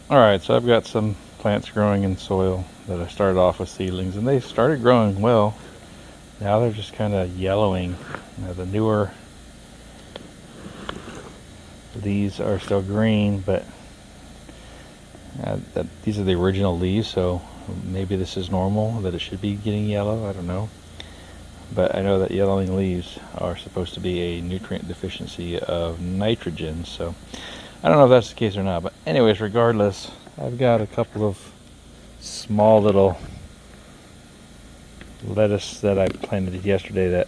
Alright, so I've got some plants growing in soil that I started off with seedlings, and they started growing well. Now they're just kind of yellowing. The newer leaves are still green, but these are the original leaves, so maybe this is normal, that it should be getting yellow, I don't know. But I know that yellowing leaves are supposed to be a nutrient deficiency of nitrogen, so I don't know if that's the case or not. But anyways, regardless, I've got a couple of small little lettuce that I planted yesterday that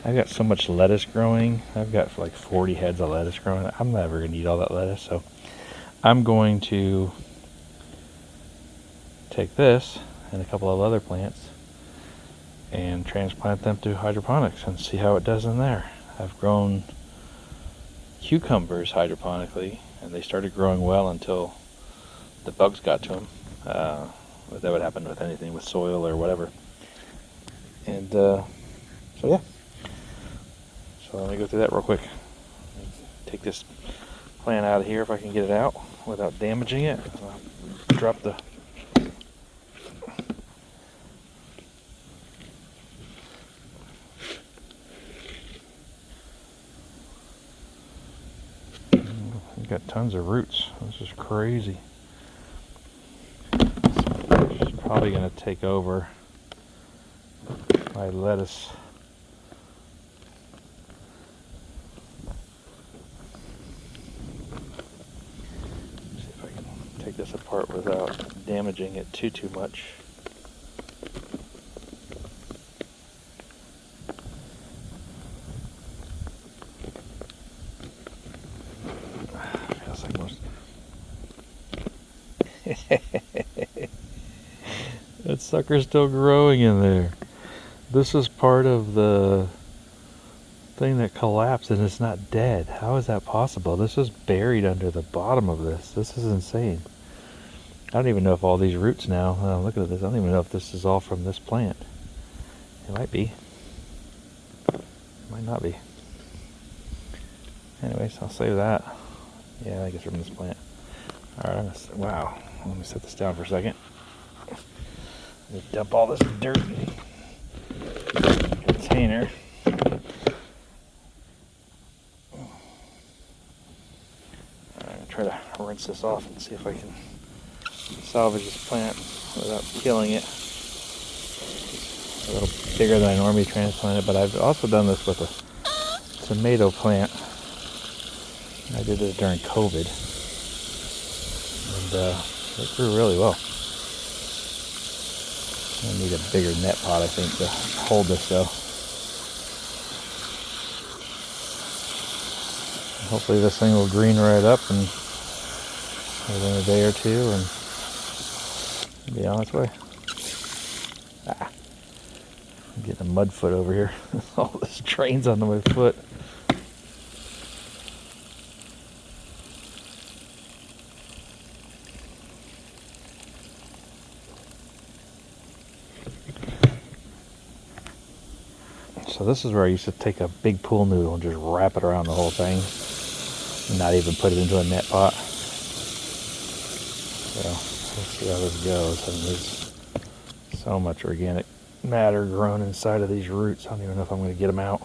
I've got so much lettuce growing. I've got like 40 heads of lettuce growing. I'm never going to eat all that lettuce, so I'm going to take this and a couple of other plants and transplant them to hydroponics and see how it does in there. I've grown cucumbers hydroponically, and they started growing well until the bugs got to them. That would happen with anything, with soil or whatever. And so yeah. So let me go through that real quick. Take this plant out of here if I can get it out without damaging it. I'll drop the You've got tons of roots. This is crazy. It's probably going to take over my lettuce. See if I can take this apart without damaging it too much. Feels like most. That sucker's still growing in there. This is part of the thing that collapsed and it's not dead. How is that possible? This is buried under the bottom of this. This is insane. I don't even know if all these roots now, look at this, I don't even know if this is all from this plant. It might be. It might not be. Anyways, I'll save that. Yeah, I think it's from this plant. Alright, wow. Let me set this down for a second. Let me dump all this dirt in the container. I'm going to try to rinse this off and see if I can salvage this plant without killing it. It's a little bigger than I normally transplant it, but I've also done this with a tomato plant. I did this during COVID, and it grew really well. I need a bigger net pot, I think, to hold this though. Hopefully this thing will green right up and within a day or two and be on its way. I'm getting a mud foot over here. All this trains onto my foot. So this is where I used to take a big pool noodle and just wrap it around the whole thing and not even put it into a net pot. So let's see how this goes. I mean, there's so much organic matter grown inside of these roots. I don't even know if I'm going to get them out.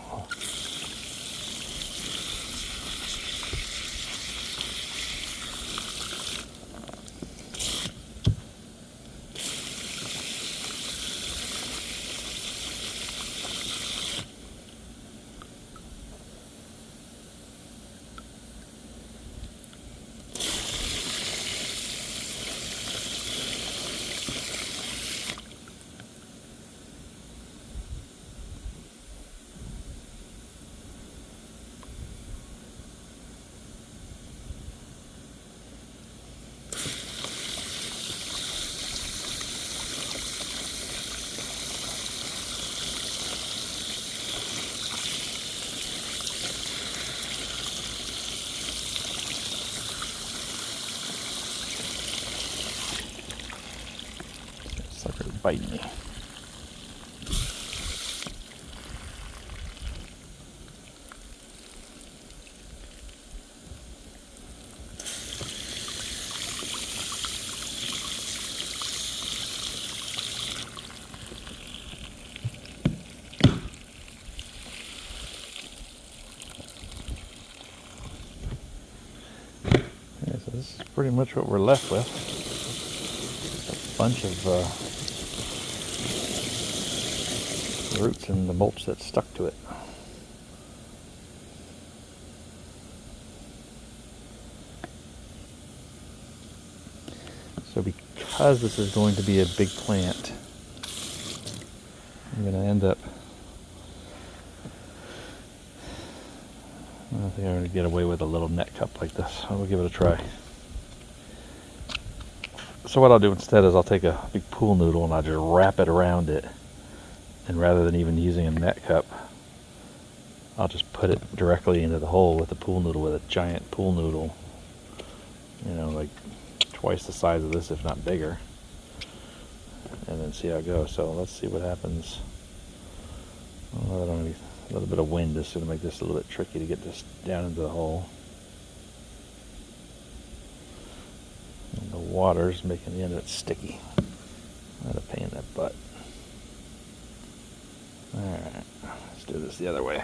Sucker's biting me. that's pretty much what we're left with. A bunch of roots and the mulch that's stuck to it. So because this is going to be a big plant, I'm going to end up, I think I'm going to get away with a little net cup like this. I'll give it a try. So what I'll do instead is I'll take a big pool noodle and I'll just wrap it around it. And rather than even using a net cup, I'll just put it directly into the hole with the pool noodle, with a giant pool noodle. You know, like twice the size of this, if not bigger. And then see how it goes. So let's see what happens. A little bit of wind is going to make this a little bit tricky to get this down into the hole. And the water's making the end of it sticky. Not a pain in the butt. Alright, let's do this the other way.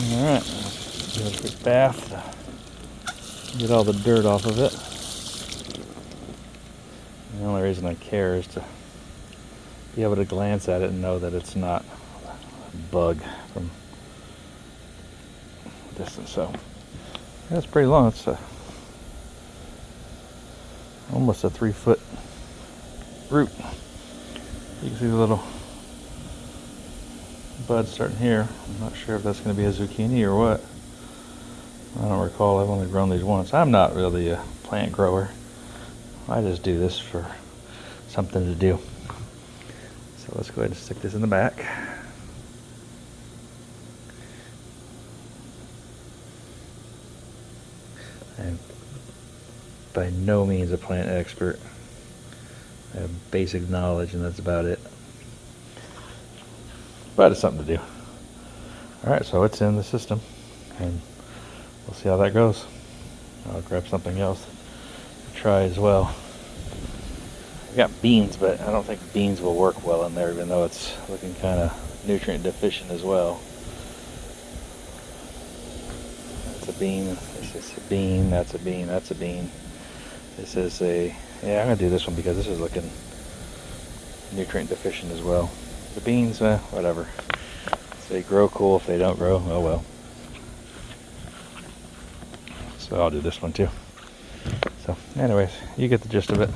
Alright, give it a quick bath to get all the dirt off of it. The only reason I care is to be able to glance at it and know that it's not a bug from a distance. So that's pretty long. It's almost a 3-foot root. You can see the little bud starting here. I'm not sure if that's going to be a zucchini or what. I don't recall. I've only grown these once. I'm not really a plant grower. I just do this for something to do. So let's go ahead and stick this in the back. I'm by no means a plant expert. I have basic knowledge and that's about it. But it's something to do. Alright, so it's in the system and we'll see how that goes. I'll grab something else to try as well. I've got beans, but I don't think beans will work well in there, even though it's looking kind of nutrient deficient as well. That's a bean, this is a bean, that's a bean, that's a bean. This is a, yeah, I'm going to do this one because this is looking nutrient deficient as well. The beans, whatever. If they grow, cool. If they don't grow, oh well. So I'll do this one too. So anyways, you get the gist of it.